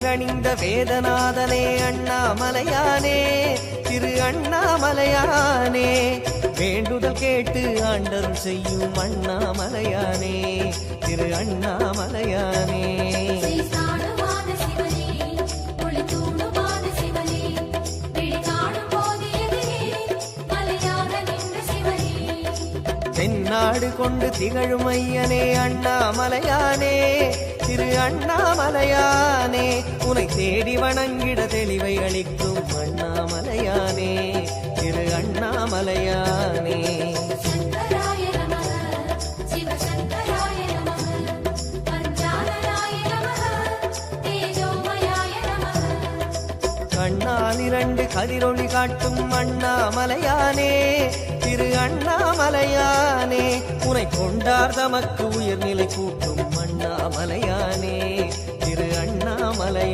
அணிந்த வேதநாதனே அண்ணாமலையானே திரு அண்ணாமலையானே வேண்டுதல் கேட்டு ஆண்டருள் செய்யும் அண்ணாமலையானே திரு அண்ணாமலையானே தென்னாடு கொண்டு திகழும் ஐயனே அண்ணாமலையானே திரு அண்ணாமலையானே உனை தேடி வணங்கிட தெளிவை அளிக்கும் அண்ணாமலையானே திரு அண்ணாமலையானே கண்ணால் இரண்டு கதிரொளி காட்டும் அண்ணாமலையானே திரு அண்ணாமலையானே உனை கொண்டார் தமக்கு உயர்நிலை கூட்டும் அண்ணாமலையானே திரு அண்ணாமலையானே